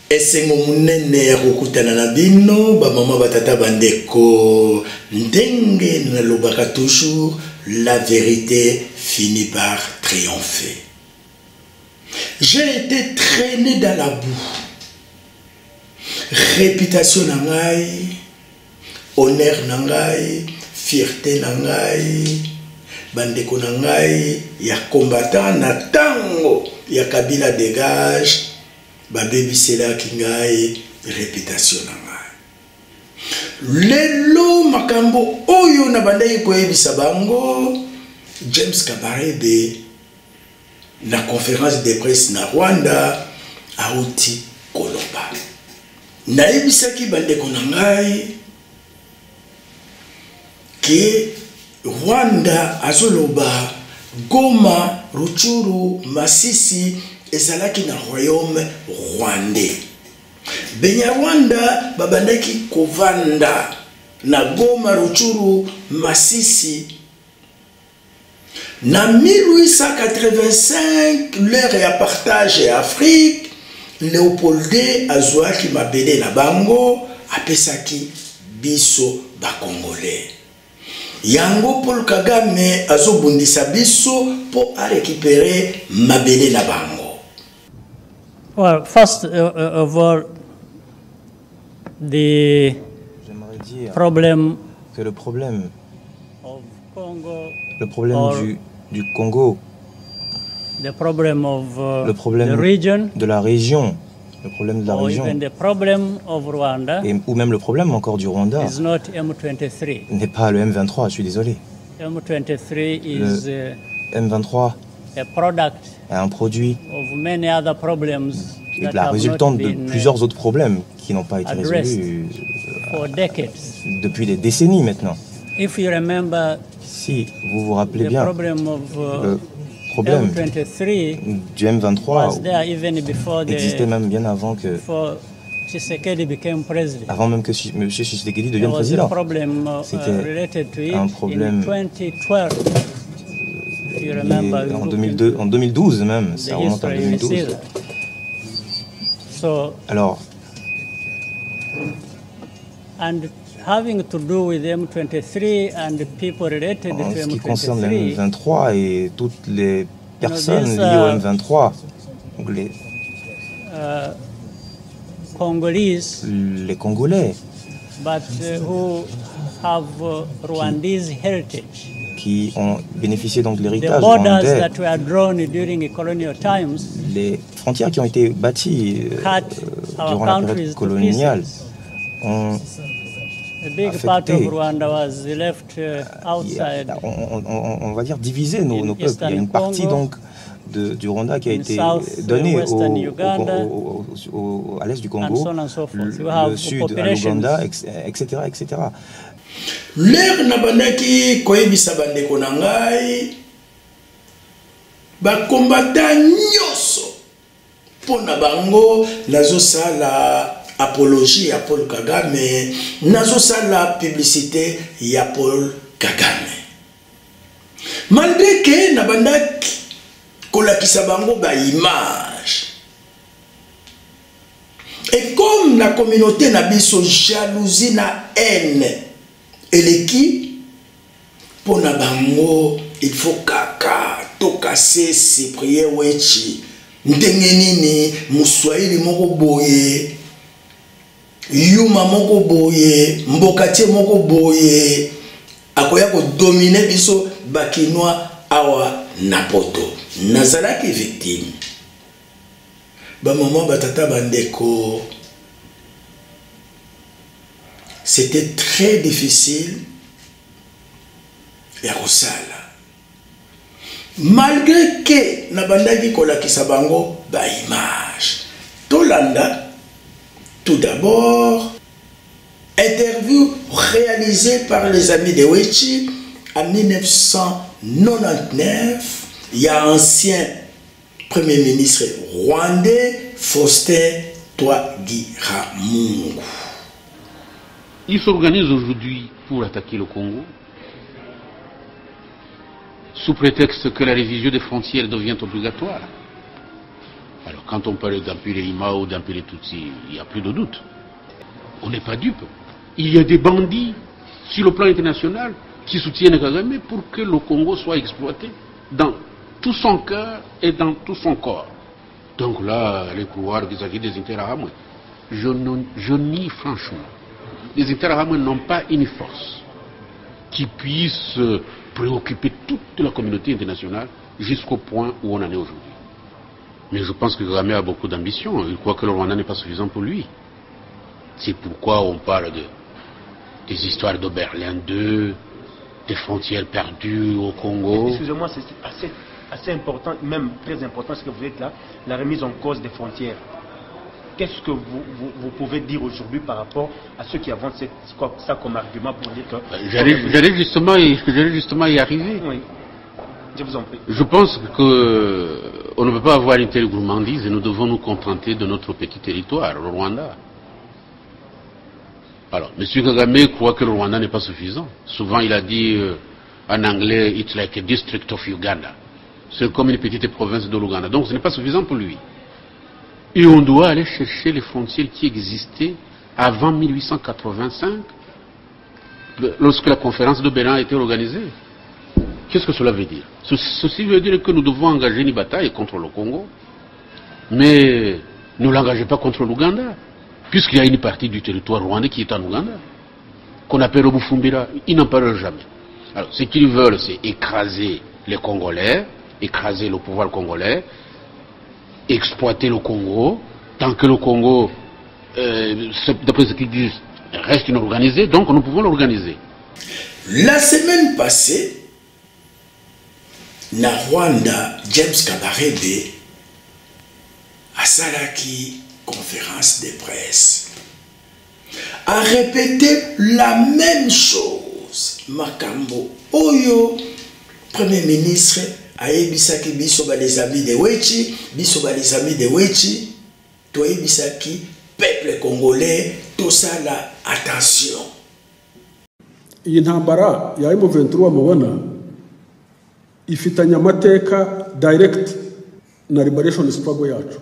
esengo munene ya kokutana na bino bamama batata bandeko ndenge nalobaka toujours la vérité finit par triompher. J'ai été traîné dans la boue. Réputation nangai, honneur nangai, fierté nangai, bandeko nangai, ya combattant na tango, ya Kabila dégage, babebi sela kingai, réputation nangai. Lelo makambo oyo na bandai koyebisa bango, James Kabarebe na conférence de presse na Rwanda auti koloba. Naebisaki bandeko nangai ke Rwanda azoloba Goma, Ruchuru, Masisi ezalaki na royaume rwandais. Benya Rwanda babandaki kovanda na Goma, Ruchuru, Masisi. Na 1885, l'heure ya partage et Afrique, Léopoldé azwaki mabele na bango, apesaki biso ba Congolais. Yango Paul Kagame azobundisa biso pour récupérer mabele na bango. Well, first of all, the problem que le problème of Congo, du Congo, the problem of le problème the region, de la région, le problème de la région, even the problem of Rwanda, ou même le problème encore du Rwanda, is not M23. n'est pas le M23, je suis désolé. M23 is M23 a product est un produit of many other problems et that la have résultante not de been plusieurs autres problèmes qui n'ont pas été résolus for decades. depuis des décennies maintenant. If you remember, Si vous vous rappelez the bien, problem of le problème M23 du M23 was there even before existait même bien avant que, before Tshisekedi became president. avant même que M. Tshisekedi devienne There was a président. problem C'était related to it un problème in 2012. If you remember, en 2012 même, the ça remonte en history, you see 2012. that. So, Alors, and having to do with M23 and the people related en to ce qui concerne le M23, M23 et toutes les personnes these, liées au M23, donc Congolese, les Congolais but who have Rwandese heritage. qui ont bénéficié donc de The l'héritage borders rwandais, that were drawn during colonial times les frontières qui ont été bâties cut our durant la countries période to coloniale pieces. ont A big part of affecté, Rwanda was left outside. on va dire diviser nos peuples. Il y a une partie donc du Rwanda qui a été donnée à l'est du Congo, le sud à l'Ouganda, etc., etc. L'air nabandaki koyebisa bandeko na ngai ba combattant nyoso pona bango nazosala apologie à Paul Kagame, nazosala publicité ya Paul Kagame. Malgré que nabandaki kolakisa bango ba image. Et comme la communauté na biso jalousie na haine eleki pona bango il faut kaka tokase Cyprien Wechi ndenge nini muswahili moko boye yuma moko boye mbokatie moko boye akoya ko dominer biso bakinois awa na poto nazalaki victime ba maman batata bandeko. C'était très difficile ya kosala. Malgré que nabandaki kolakisa bango ba image. Tolanda, tout d'abord, interview réalisée par les amis de Wechi en 1999. Il y a ancien premier ministre rwandais Faustin Twagiramungu. Ils s'organisent aujourd'hui pour attaquer le Congo, sous prétexte que la révision des frontières devient obligatoire. Alors quand on parle d'empiler Ima ou d'empiler Tutsi, il n'y a plus de doute. On n'est pas dupe. Il y a des bandits sur le plan international qui soutiennent Kagame pour que le Congo soit exploité dans tout son cœur et dans tout son corps. Donc là, les couloirs vis-à-vis des Interahamwe, je nie franchement. Les Interahamwe n'ont pas une force qui puisse préoccuper toute la communauté internationale jusqu'au point où on en est aujourd'hui. Mais je pense que Kagame a beaucoup d'ambition. Il croit que le Rwanda n'est pas suffisant pour lui. C'est pourquoi on parle des histoires de Berlin II, des frontières perdues au Congo. Excusez-moi, c'est assez important, même très important ce que vous dites là, la remise en cause des frontières. Qu'est-ce que vous pouvez dire aujourd'hui par rapport à ceux qui avancent ça comme argument pour dire que... J'allais justement y arriver. Oui, je vous en prie. Je pense qu'on ne peut pas avoir une telle gourmandise et nous devons nous contenter de notre petit territoire, le Rwanda. Alors, M. Kagame croit que le Rwanda n'est pas suffisant. Souvent, il a dit en anglais, it's like a district of Uganda. C'est comme une petite province de l'Ouganda. Donc, ce n'est pas suffisant pour lui. Et on doit aller chercher les frontières qui existaient avant 1885, lorsque la conférence de Berlin a été organisée. Qu'est-ce que cela veut dire? Ceci veut dire que nous devons engager une bataille contre le Congo, mais ne l'engagez pas contre l'Ouganda, puisqu'il y a une partie du territoire rwandais qui est en Ouganda, qu'on appelle le Bufumbira. Ils n'en parlent jamais. Alors, ce qu'ils veulent, c'est écraser les Congolais, écraser le pouvoir congolais, exploiter le Congo, tant que le Congo, d'après ce qu'ils disent, reste inorganisé, donc nous pouvons l'organiser. La semaine passée, na Rwanda, James Kabarebe a salaki conférence de presse, a répété la même chose. Makambo Oyo, Premier ministre, a ebisaki biso ba les amis de Wechi, biso ba les amis de Wechi, to ebisaki peuple congolais, tout ça là, attention. Iyi ntambara ya M23 mubona ifitanya amateka direct na liberation struggle yacu.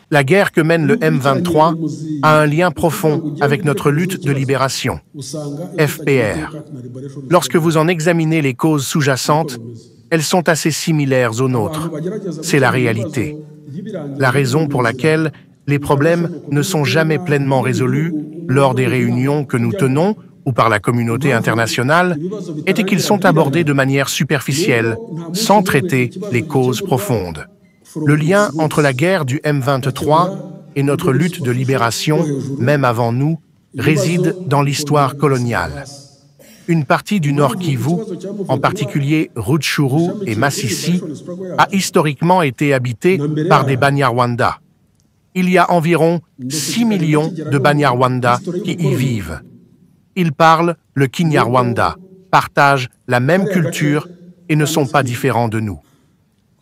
La guerre que mène le M23 a un lien profond avec notre lutte de libération, FPR. Lorsque vous en examinez les causes sous-jacentes, elles sont assez similaires aux nôtres. C'est la réalité. La raison pour laquelle les problèmes ne sont jamais pleinement résolus lors des réunions que nous tenons ou par la communauté internationale était qu'ils sont abordés de manière superficielle, sans traiter les causes profondes. Le lien entre la guerre du M23 et notre lutte de libération, même avant nous, réside dans l'histoire coloniale. Une partie du Nord Kivu, en particulier Rutshuru et Masisi, a historiquement été habitée par des Banyarwanda. Il y a environ 6 millions de Banyarwanda qui y vivent. Ils parlent le Kinyarwanda, partagent la même culture et ne sont pas différents de nous.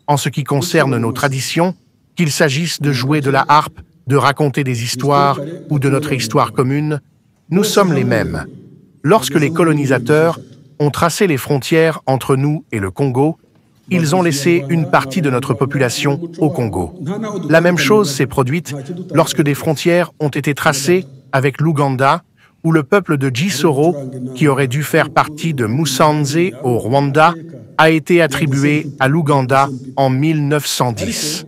En ce qui concerne nos traditions, qu'il s'agisse de jouer de la harpe, de raconter des histoires ou de notre histoire commune, nous sommes les mêmes. Lorsque les colonisateurs ont tracé les frontières entre nous et le Congo, ils ont laissé une partie de notre population au Congo. La même chose s'est produite lorsque des frontières ont été tracées avec l'Ouganda, où le peuple de Gisoro, qui aurait dû faire partie de Musanze au Rwanda, a été attribué à l'Ouganda en 1910.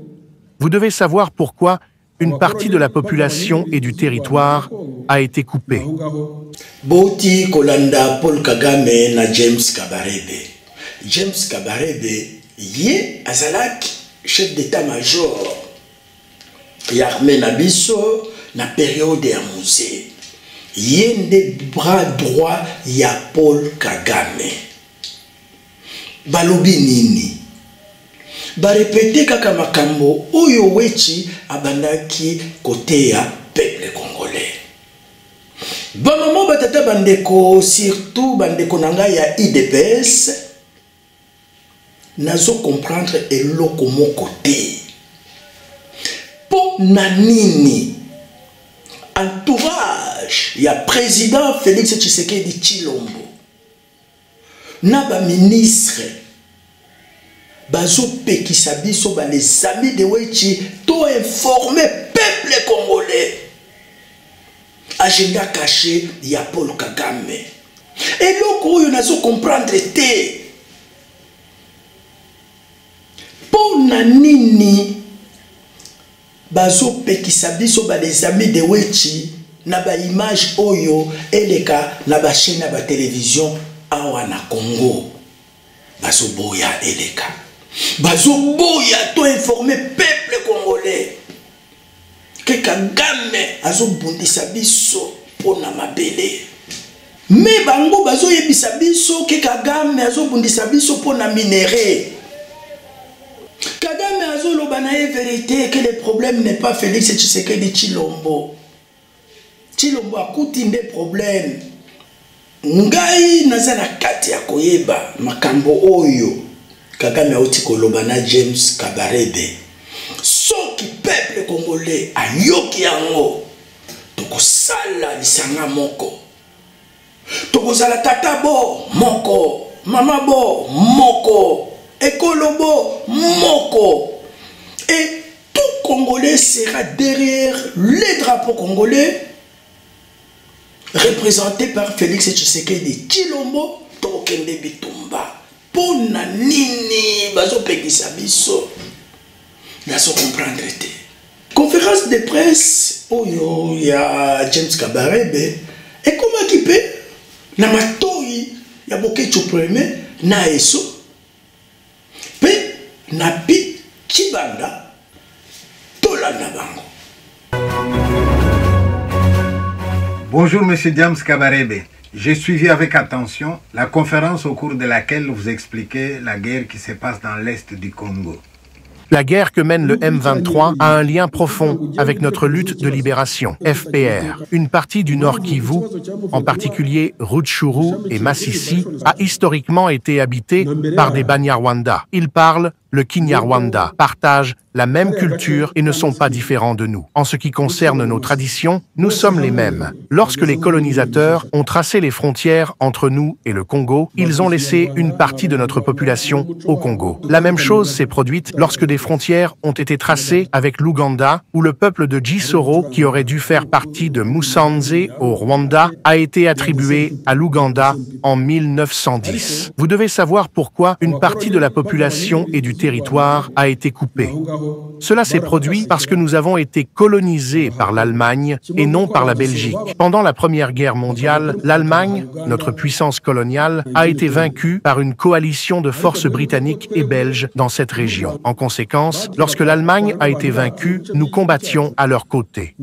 Vous devez savoir pourquoi une partie de la population et du territoire a été coupée. Boti Kolanda Paul Kagame na James Kabarebe. James Kabarebe, yé azalaki chef d'état-major l'armée na biso na période ya musée. Yé nde bras droit ya Paul Kagame. Balobi nini? Barepete kaka makambo oyo Wechi abandaki kote ya peuple congolais. Bamamo batata bandeko, surtout bandeko nanga ya IDPS, nazo comprendre eloko moko te. Po nanini entourage ya président Félix Tshisekedi Tshilombo na ba ministre bazopekisa biso les amis de Wechi to informer peuple congolais. Agenda caché ya Paul Kagame. Et loko yo nazo comprendre te. Pona nini bazopekisa biso les amis de Wechi na ba image oyo eleka na ba chaîne na ba télévision awa na Congo. Bazoboya eleka. Bazoboya to informer peuple congolais. Que Kagame azobundisa biso pona mabele. Mais bango bazoyebisa biso que Kagame azobundisa biso pona minéré. Kagame azoloba na vérité que le problème n'est pas Félix Tshisekedi Tshilombo. Tshilombo akuti nde problème. Ngai naza na kati ya koyeba makambo oyo Kagame auti koloba na James Kabarebe. Soki peuple congolais ayoki yango tokosala lisanga moko. Tokozala tata bo moko, mama bo moko, ekolo bo moko. Et tout Congolais sera derrière les drapeaux congolais représenté par Félix Tshisekedi Tshilombo Tokende Bitumba. Pona nini bazopekisa biso. Nazo comprendre te. Conférence de presse oyo ya James Kabarebe et comment kipe na matoi ya Bokecho premier na eso pe na pi Chibanda tola na bango. Bonjour Monsieur James Kabarebe. J'ai suivi avec attention la conférence au cours de laquelle vous expliquez la guerre qui se passe dans l'est du Congo. La guerre que mène le M23 a un lien profond avec notre lutte de libération, FPR. Une partie du Nord Kivu, en particulier Rutshuru et Masisi, a historiquement été habitée par des Banyarwanda. Ils parlent le Kinyarwanda, partagent la même culture et ne sont pas différents de nous. En ce qui concerne nos traditions, nous sommes les mêmes. Lorsque les colonisateurs ont tracé les frontières entre nous et le Congo, ils ont laissé une partie de notre population au Congo. La même chose s'est produite lorsque des frontières ont été tracées avec l'Ouganda, où le peuple de Gisoro, qui aurait dû faire partie de Musanze au Rwanda, a été attribué à l'Ouganda en 1910. Vous devez savoir pourquoi une partie de la population et du territoire a été coupée. Cela s'est produit parce que nous avons été colonisés par l'Allemagne et non par la Belgique. Pendant la Première Guerre mondiale, l'Allemagne, notre puissance coloniale, a été vaincue par une coalition de forces britanniques et belges dans cette région. En conséquence, lorsque l'Allemagne a été vaincue, nous combattions à leur côté.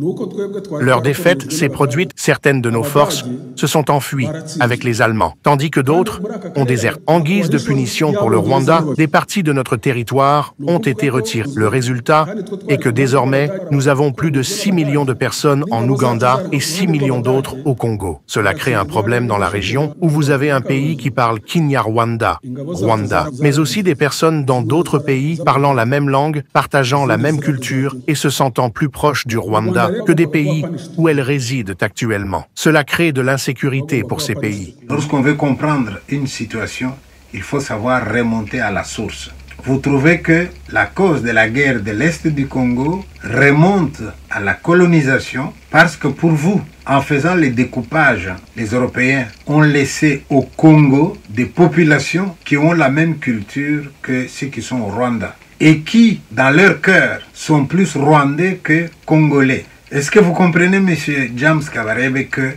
Leur défaite s'est produite, certaines de nos forces se sont enfuies avec les Allemands, tandis que d'autres ont déserté. En guise de punition pour le Rwanda, des parties de notre territoire ont été retirées. Le résultat est que désormais, nous avons plus de 6 millions de personnes en Ouganda et 6 millions d'autres au Congo. Cela crée un problème dans la région où vous avez un pays qui parle Kinyarwanda, Rwanda, mais aussi des personnes dans d'autres pays parlant la même langue, partageant la même culture et se sentant plus proches du Rwanda que des pays où elles résident actuellement. Cela crée de l'insécurité pour ces pays. Lorsqu'on veut comprendre une situation, il faut savoir remonter à la source. Vous trouvez que la cause de la guerre de l'Est du Congo remonte à la colonisation parce que pour vous, en faisant les découpages, les Européens ont laissé au Congo des populations qui ont la même culture que ceux qui sont au Rwanda et qui, dans leur cœur, sont plus rwandais que congolais. Est-ce que vous comprenez, M. James Kabarebe, que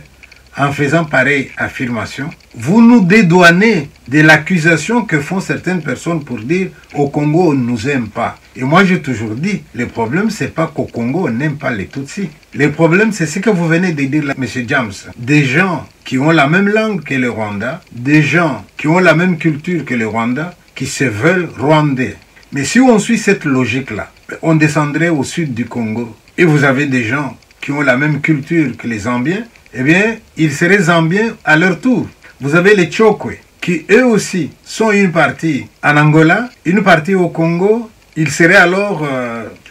en faisant pareille affirmation, vous nous dédouanez de l'accusation que font certaines personnes pour dire au Congo on ne nous aime pas. Et moi j'ai toujours dit, le problème c'est pas qu'au Congo on n'aime pas les Tutsis. Le problème c'est ce que vous venez de dire là, M. James. Des gens qui ont la même langue que le Rwanda, des gens qui ont la même culture que le Rwanda, qui se veulent rwandais. Mais si on suit cette logique-là, on descendrait au sud du Congo et vous avez des gens qui ont la même culture que les Zambiens, eh bien, ils seraient zambiens à leur tour. Vous avez les Tchokwe, qui eux aussi sont une partie en Angola, une partie au Congo, ils seraient alors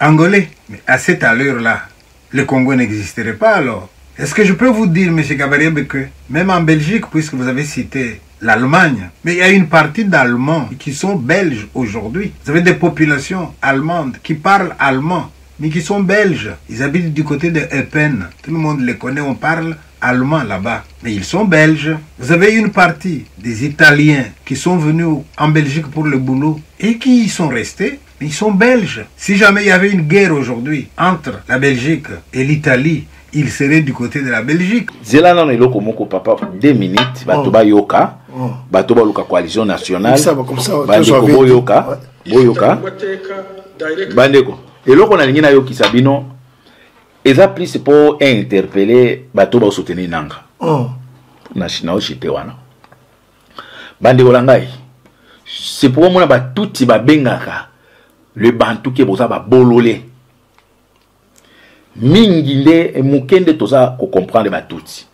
angolais. Mais à cette allure-là, le Congo n'existerait pas alors. Est-ce que je peux vous dire, M. Kabarebe, que même en Belgique, puisque vous avez cité l'Allemagne. Mais il y a une partie d'Allemands qui sont belges aujourd'hui. Vous avez des populations allemandes qui parlent allemand, mais qui sont belges. Ils habitent du côté de Eupen. Tout le monde les connaît, on parle allemand là-bas. Mais ils sont belges. Vous avez une partie des Italiens qui sont venus en Belgique pour le boulot et qui y sont restés. Ils sont belges. Si jamais il y avait une guerre aujourd'hui entre la Belgique et l'Italie, il serait du côté de la Belgique. Zelana no eloko moko papa 2 minutes batoba yoka batoba luka coalition nationale bandeko boyoka boyoka bandeko eloko na lingina yoki sabino eza plus pour interpeller batoba soutenir nanga national chité wana bandeko langai c'est pour moi ba tuti ba bengaka le bantu ke boza ba bololé mingi nde mukende toza ko comprendre ba tuti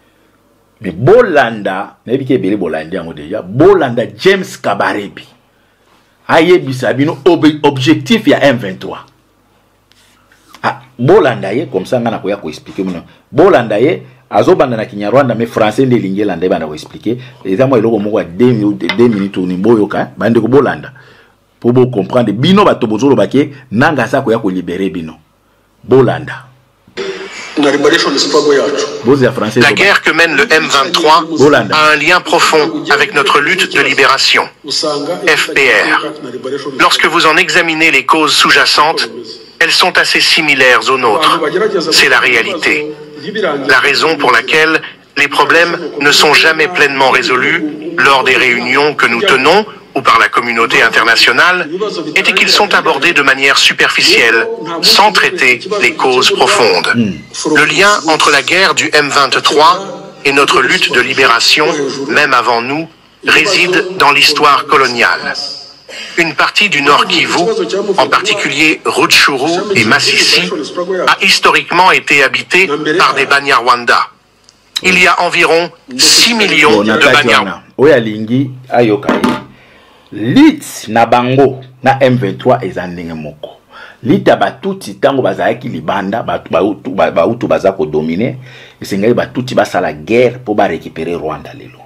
mais bolanda nebi ke bele bolanda yango deja bolanda James Kabarebe ayebisa bino objectif ya M23 bolanda ye comme ça ngana ko ya ko expliquer mona bolanda ye azobanda na Kinyarwanda mais français nde lingela nde bana ko expliquer eza mo eloko moko 2 minutes ni boyoka bande ko bolanda pour vous comprendre bino bato bozolo bake nanga sa ko ya ko libérer bino bolanda. La guerre que mène le M23 a un lien profond avec notre lutte de libération, FPR. Lorsque vous en examinez les causes sous-jacentes, elles sont assez similaires aux nôtres. C'est la réalité. La raison pour laquelle les problèmes ne sont jamais pleinement résolus lors des réunions que nous tenons ou par la communauté internationale était qu'ils sont abordés de manière superficielle, sans traiter les causes profondes. Le lien entre la guerre du M23 et notre lutte de libération, même avant nous, réside dans l'histoire coloniale. Une partie du Nord Kivu, en particulier Rutshuru et Masisi, a historiquement été habitée par des Banyarwanda. Il y a environ 6 millions de Banyarwanda. Lit na bango na M23 ezandenge moko. Lita batuti tango bazaki libanda bautu bazako dominer esengai batuti basala guerre pour ba récupérer Rwanda lelo.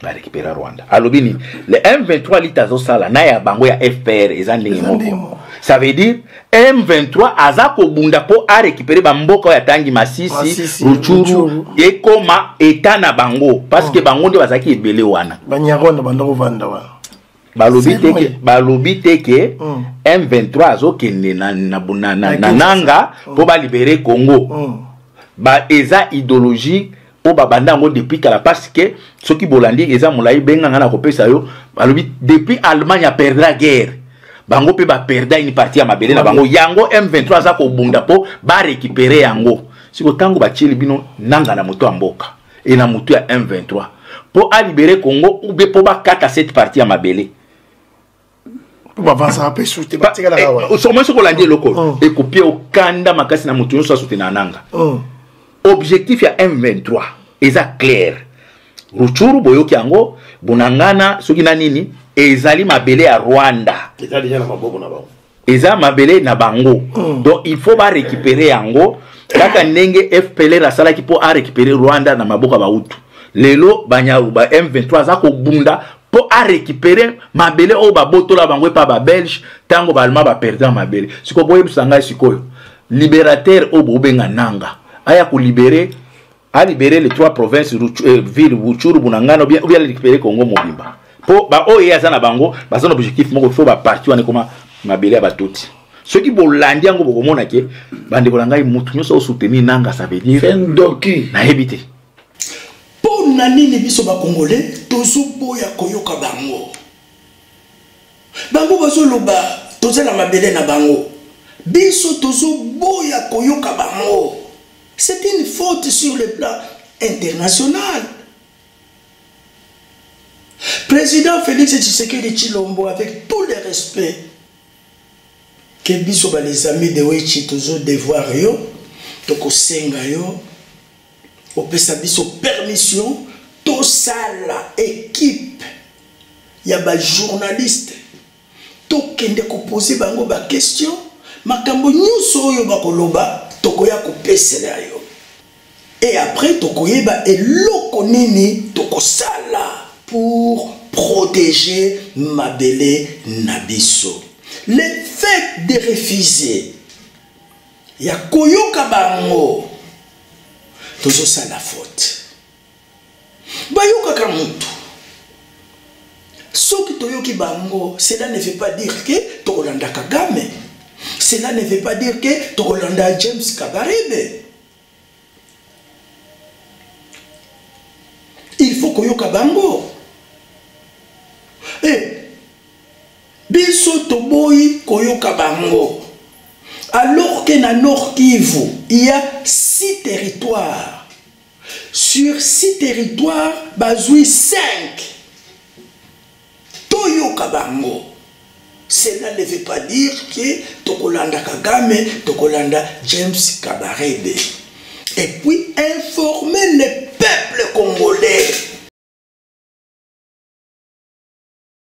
Ba récupérer Rwanda. Alobini le M23 lita zo sala na ya bango ya FPR ezandenge moko. Ça veut dire M23 azako bunda pour a récupérer bamboka ya tangi Masisi, Rutshuru et koma etana bango parce que bango nde bazaki ebele wana. Banyarwanda bandako vanda wana. Balobi teke M23 azokende na nanga pour ba libérer Congo. Ba eza idéologie po ba banda ngo depuis kala parce que ceux qui bolandi eza molai benga ngana kopesa yo balobi depuis Allemagne a perdu la guerre. Bango pe ba perda une partie ya mabele na bango yango M23 aza ko bunda po ba récupérer yango. Siko tango ba chili bino nanga na moto amboka et na moto ya M23 pour a libérer Congo ou be po ba kata cette partie ya mabele. Pour avancer un peu sur tes bâtiments là. Au moins ce qu'on a dit local et copier au kanda makasi na moto so soutenir nanga. Objectif ya M23 eza clair. Rutshuru boyoki yango bunangana soki na nini ezali mabele ya Rwanda. Eza déjà na maboko na bango. Eza mabele na bango. Donc il faut ba récupérer yango. Kaka ndenge FPL rasala ki po a récupérer Rwanda na maboka ba utu. Lelo banyaru ba M23 za ko bunda po a récupérer mabele o ba botola bango pa ba Belge tango ba Allemand ba perdre mabele. Siko boye busanga sikoyo. Libérateur o bobenga nanga. Aya ko libérer a libérer les 3 provinces ville Rutshuru bunangana ou bien récupérer Congo mobimba. Po ba o ya na bango ba son objectif moko faut ba parti wana koma mabele ya batuti. Ceux qui bolandi yango bokomona ke bande bolangai mutu nyoso soutenir nanga ça veut dire Fendoki na hebité. Po nani biso ba congolais tozo boya koyoka bango. Bango bazo loba tozela mabele na bango. Biso tozo boya koyoka bango. C'est une faute sur le plan international. Président Félix Tshisekedi Tshilombo, avec tout le respect que biso ba les amis de Wechi tozo devoir yo toko senga yo opesa biso permission to sala équipe ya ba journaliste to kende ko poser bango ba question makambo nyuso yo ba koloba toko ya ko pesela yo et après toko yeba eloko nini toko sala pour protéger Mabele Nabiso. Le fait de refuser, ya koyoka bango, tozo sa la faute. Bayoka kamutu. Soki toyoki bango, cela ne veut pas dire que Tokolanda Kagame. Cela ne veut pas dire que Tokolanda James Kabarebe. Il faut koyoka bango. Biso toboyi koyoka bango. Alors que na Nord Kivu, il y a 6 territoires. Sur 6 territoires, bazoui 5. Toyoka bango. Cela ne veut pas dire que Tokolanda Kagame, Tokolanda James Kabarebe. Et puis informer le peuple congolais